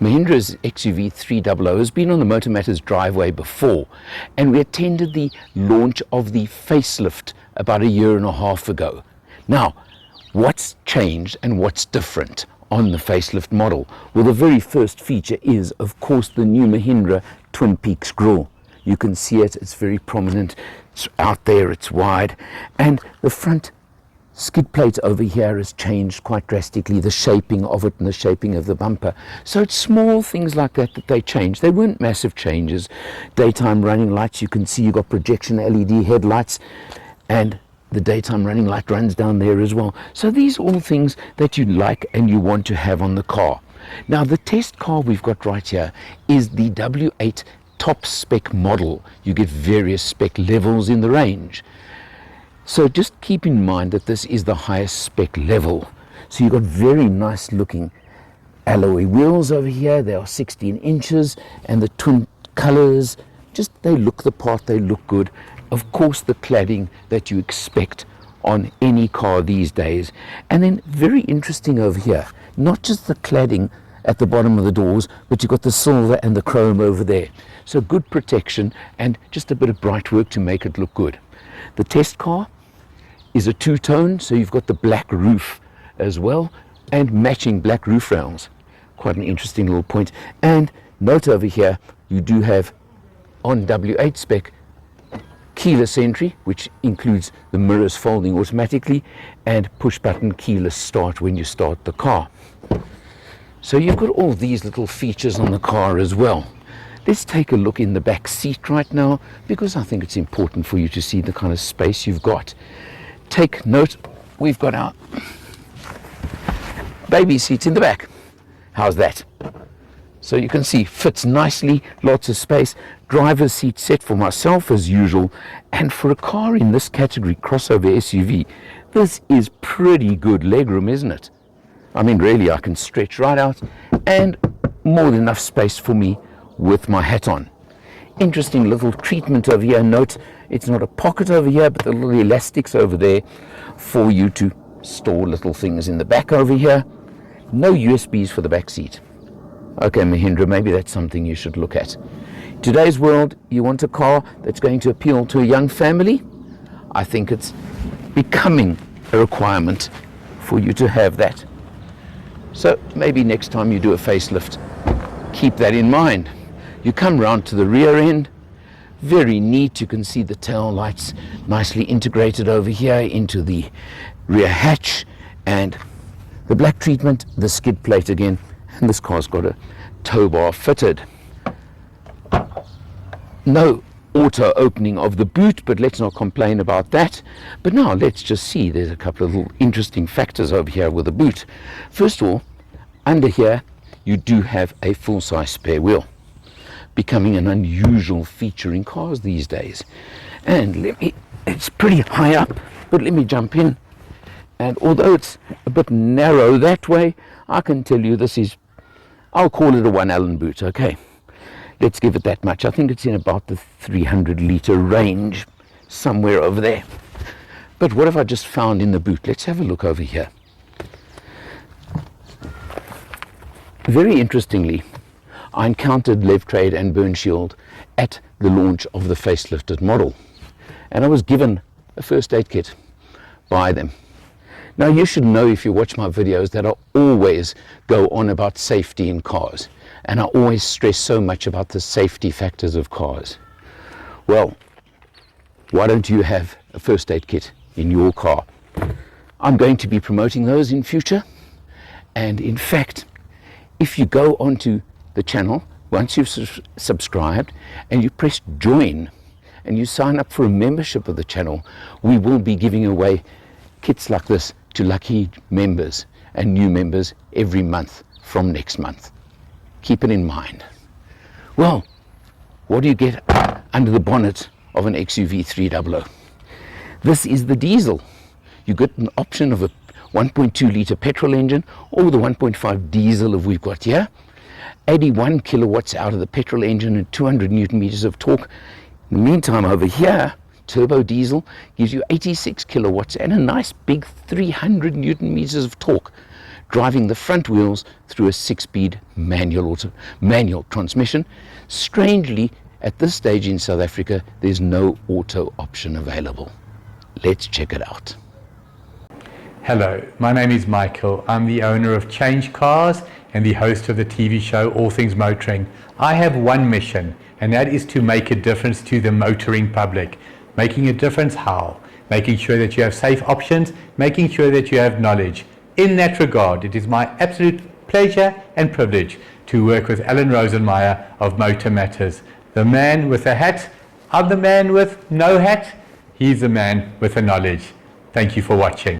Mahindra's XUV300 has been on the Motor Matters driveway before, and we attended the launch of the facelift about a year and a half ago. Now, what's changed and what's different on the facelift model? Well, the very first feature is, of course, the new Mahindra Twin Peaks grille. You can see it, it's very prominent, it's out there, it's wide, and the front skid plate over here has changed quite drastically, the shaping of it and the shaping of the bumper. So it's small things like that that they change. They weren't massive changes. Daytime running lights, you can see you've got projection LED headlights, and the daytime running light runs down there as well. So these are all things that you like and you want to have on the car. Now, the test car we've got right here is the W8 top spec model. You get various spec levels in the range. So just keep in mind that this is the highest spec level. So you've got very nice looking alloy wheels over here. They are 16 inches, and the twin colors, just they look the part, they look good. Of course, the cladding that you expect on any car these days. And then very interesting over here, not just the cladding at the bottom of the doors, but you've got the silver and the chrome over there. So good protection and just a bit of bright work to make it look good. The test car is a two-tone, so you've got the black roof as well and matching black roof rails. Quite an interesting little point. And note over here, you do have on W8 spec keyless entry, which includes the mirrors folding automatically and push button keyless start when you start the car. So you've got all these little features on the car as well. Let's take a look in the back seat right now, because I think it's important for you to see the kind of space you've got. Take note, we've got our baby seats in the back. How's that? So you can see, fits nicely, lots of space. Driver's seat set for myself as usual. And for a car in this category, crossover SUV, this is pretty good legroom, isn't it? I mean, really, I can stretch right out, and more than enough space for me with my hat on. Interesting little treatment over here. Note, it's not a pocket over here, but the little elastics over there for you to store little things in the back over here. No USBs for the back seat. Okay, Mahindra, maybe that's something you should look at. Today's world, you want a car that's going to appeal to a young family? I think it's becoming a requirement for you to have that. So maybe next time you do a facelift, keep that in mind. You come round to the rear end, very neat. You can see the tail lights nicely integrated over here into the rear hatch, and the black treatment, the skid plate again, and this car's got a tow bar fitted. No auto opening of the boot, but let's not complain about that. But now let's just see, there's a couple of little interesting factors over here with the boot. First of all, under here you do have a full-size spare wheel, becoming an unusual feature in cars these days. And it's pretty high up, but let me jump in. And although it's a bit narrow that way, I can tell you this is, I'll call it a 1 Allen boot, okay? Let's give it that much. I think it's in about the 300 litre range, somewhere over there. But what have I just found in the boot? Let's have a look over here. Very interestingly, I encountered Lev Trade and Burn Shield at the launch of the facelifted model, and I was given a first aid kit by them. Now, you should know, if you watch my videos, that I always go on about safety in cars, and I always stress so much about the safety factors of cars. Well, why don't you have a first aid kit in your car? I'm going to be promoting those in future, and in fact, if you go onto the channel, once you've subscribed and you press join and you sign up for a membership of the channel, we will be giving away kits like this to lucky members and new members every month from next month. Keep it in mind. Well, what do you get under the bonnet of an XUV300? This is the diesel. You get an option of a 1.2 litre petrol engine or the 1.5 diesel that we've got here. 81 kilowatts out of the petrol engine and 200 newton meters of torque. In the meantime, over here, turbo diesel gives you 86 kilowatts and a nice big 300 newton meters of torque. driving the front wheels through a 6-speed manual transmission. Strangely, at this stage in South Africa, there's no auto option available. Let's check it out. Hello, my name is Michael. I'm the owner of Change Cars and the host of the TV show All Things Motoring. I have one mission, and that is to make a difference to the motoring public. Making a difference how? Making sure that you have safe options, making sure that you have knowledge. In that regard, it is my absolute pleasure and privilege to work with Alan Rosenmeyer of Motor Matters. The man with a hat, I'm the man with no hat, he's the man with the knowledge. Thank you for watching.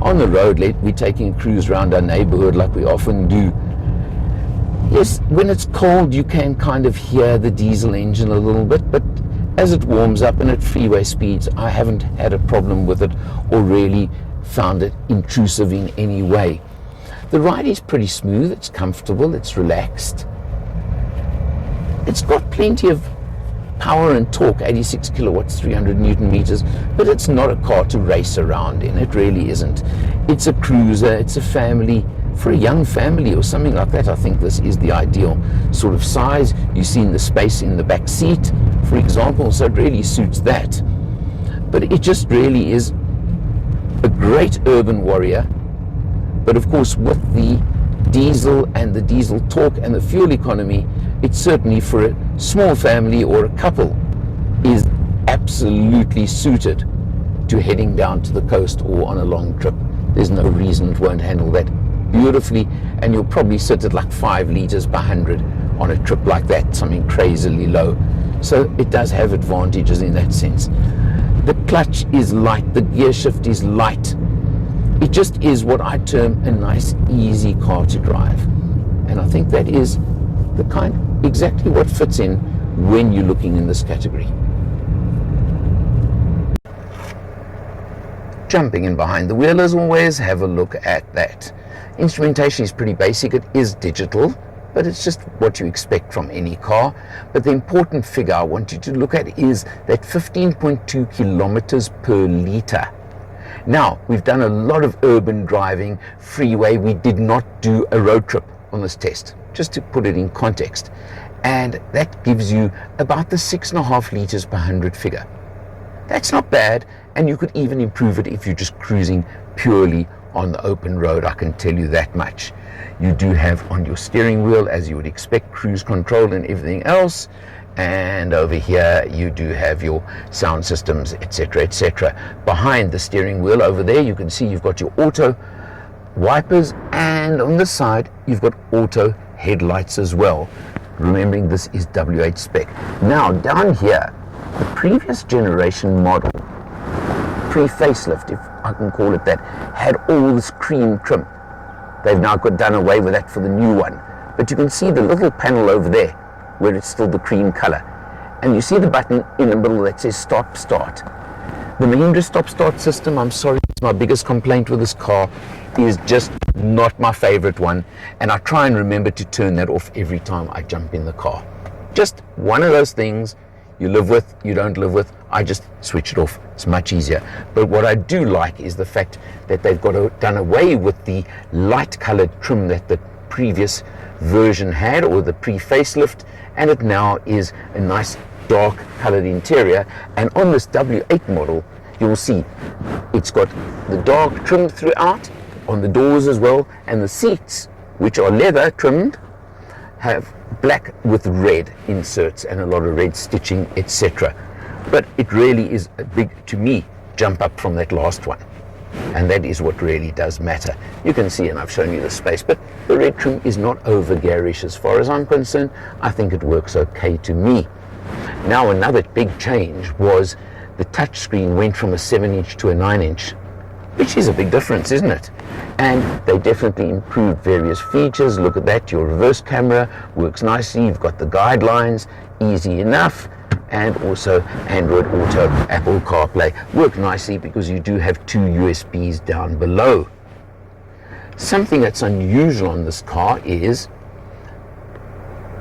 On the road, we're taking a cruise around our neighborhood like we often do. Yes, when it's cold, you can kind of hear the diesel engine a little bit, but as it warms up and at freeway speeds, I haven't had a problem with it or really found it intrusive in any way. The ride is pretty smooth, it's comfortable, it's relaxed. It's got plenty of power and torque, 86 kilowatts, 300 Newton meters, but it's not a car to race around in. It really isn't. It's a cruiser, it's a family, for a young family or something like that. I think this is the ideal sort of size. You've seen the space in the back seat, for example, so it really suits that. But it just really is a great urban warrior. But of course, with the diesel and the diesel torque and the fuel economy, it's certainly for a small family or a couple is absolutely suited to heading down to the coast or on a long trip. There's no reason it won't handle that beautifully, and you'll probably sit at like 5 liters per 100 on a trip like that, something crazily low. So it does have advantages in that sense. The clutch is light, the gear shift is light. It just is what I term a nice, easy car to drive. And I think that is the kind, exactly what fits in when you're looking in this category. Jumping in behind the wheel as always, have a look at that. Instrumentation is pretty basic, it is digital, but it's just what you expect from any car. But the important figure I want you to look at is that 15.2 kilometers per litre. Now, we've done a lot of urban driving, freeway. We did not do a road trip on this test, just to put it in context. And that gives you about the 6.5 liters per 100 figure. That's not bad, and you could even improve it if you're just cruising purely on the open road, I can tell you that much. You do have on your steering wheel, as you would expect, cruise control and everything else. And over here you do have your sound systems, etc., etc. Behind the steering wheel over there, you can see you've got your auto wipers, and on this side you've got auto headlights as well. Remembering this is W8 spec. Now down here, the previous generation model, pre-facelift, if I can call it that, had all this cream trim. They've now done away with that for the new one. But you can see the little panel over there where it's still the cream color. And you see the button in the middle that says stop start. The Mahindra stop start system, I'm sorry, it's my biggest complaint with this car, is just not my favorite one. And I try and remember to turn that off every time I jump in the car. Just one of those things you live with, you don't live with. I just switch it off. It's much easier. But what I do like is the fact that they've done away with the light colored trim that the previous version had, or the pre-facelift, and it now is a nice dark colored interior. And on this W8 model, you'll see it's got the dark trim throughout, on the doors as well, and the seats, which are leather trimmed, have black with red inserts and a lot of red stitching, etc. But it really is a big, to me, jump up from that last one. And that is what really does matter. You can see, and I've shown you the space, but the red trim is not over garish as far as I'm concerned. I think it works okay to me. Now another big change was the touchscreen went from a 7-inch to a 9-inch, which is a big difference, isn't it? And they definitely improved various features. Look at that, your reverse camera works nicely. You've got the guidelines, easy enough. And also Android Auto, Apple CarPlay work nicely because you do have 2 USBs down below. Something that's unusual on this car is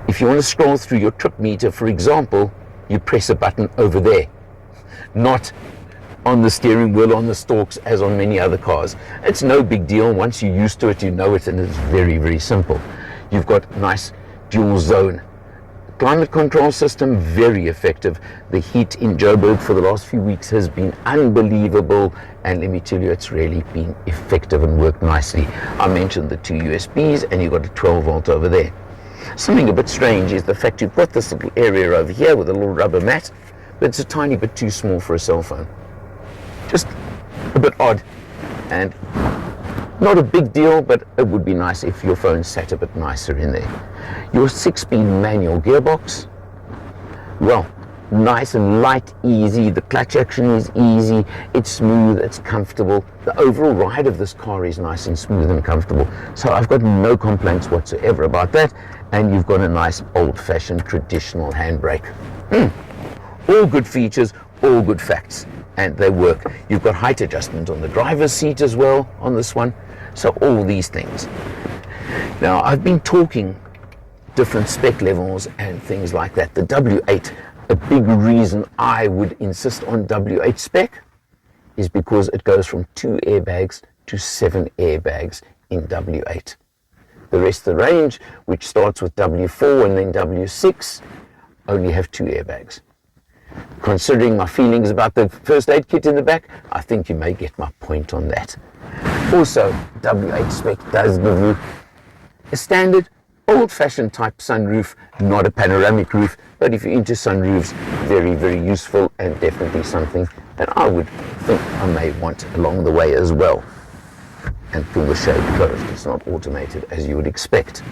if you want to scroll through your trip meter, for example, you press a button over there, not on the steering wheel, on the stalks, as on many other cars. It's no big deal. Once you're used to it, you know it, and it's very, very simple. You've got nice dual zone climate control system, very effective. The heat in Joburg for the last few weeks has been unbelievable, and let me tell you, it's really been effective and worked nicely. I mentioned the two USBs, and you've got a 12 volt over there. Something a bit strange is the fact you've got this little area over here with a little rubber mat, but it's a tiny bit too small for a cell phone. Just a bit odd, and not a big deal, but it would be nice if your phone sat a bit nicer in there. Your 6-speed manual gearbox, well, nice and light, easy. The clutch action is easy, it's smooth, it's comfortable. The overall ride of this car is nice and smooth and comfortable. So I've got no complaints whatsoever about that. And you've got a nice old-fashioned traditional handbrake. All good features, all good facts, and they work. You've got height adjustment on the driver's seat as well on this one. So all these things. Now, I've been talking different spec levels and things like that. The W8, a big reason I would insist on W8 spec is because it goes from 2 airbags to 7 airbags in W8. The rest of the range, which starts with W4 and then W6, only have 2 airbags. Considering my feelings about the first aid kit in the back, I think you may get my point on that. Also, W8 spec does give you a standard old-fashioned type sunroof, not a panoramic roof, but if you're into sunroofs, very, very useful, and definitely something that I would think I may want along the way as well. And pull the shade closed, it's not automated as you would expect.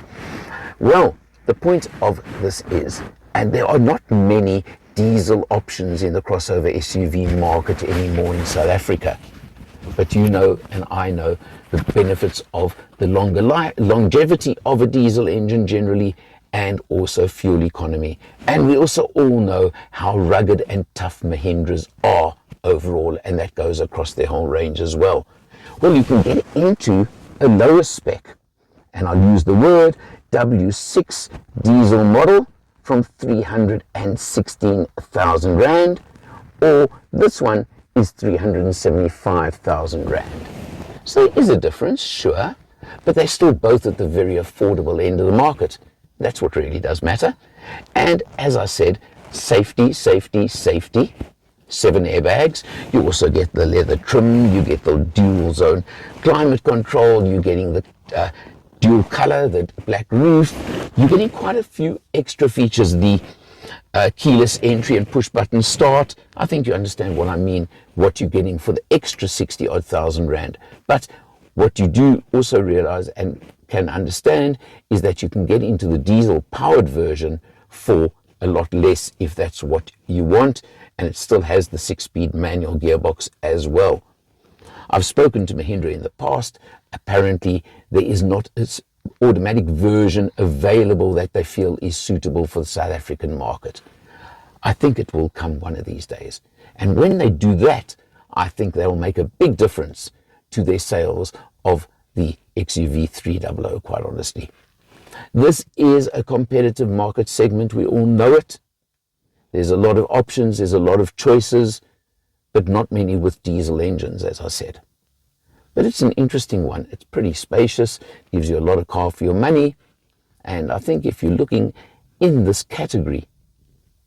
Well, the point of this is, and there are not many diesel options in the crossover SUV market anymore in South Africa. But you know, and I know, the benefits of the longevity of a diesel engine generally, and also fuel economy. And we also all know how rugged and tough Mahindras are overall, and that goes across their whole range as well. Well, you can get into a lower spec, and I'll use the word W6 diesel model from 316,000 Rand, or this one is 375,000 Rand. So there is a difference, sure, but they're still both at the very affordable end of the market. That's what really does matter. And as I said, safety, safety, safety. 7 airbags. You also get the leather trim, you get the dual zone climate control, you're getting the dual color, the black roof. You're getting quite a few extra features. The keyless entry and push button start. I think you understand what I mean, what you're getting for the extra 60-odd thousand Rand. But what you do also realize and can understand is that you can get into the diesel powered version for a lot less if that's what you want, and it still has the 6-speed manual gearbox as well. I've spoken to Mahindra in the past. Apparently there is not an automatic version available that they feel is suitable for the South African market. I think it will come one of these days, and when they do that, I think they will make a big difference to their sales of the XUV300, quite honestly. This is a competitive market segment, we all know it. There's a lot of options, there's a lot of choices, but not many with diesel engines, as I said. But it's an interesting one. It's pretty spacious, gives you a lot of car for your money, and I think if you're looking in this category,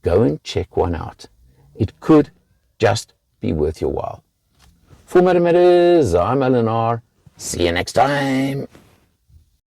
go and check one out. It could just be worth your while. For Matters, I'm Eleanor. See you next time.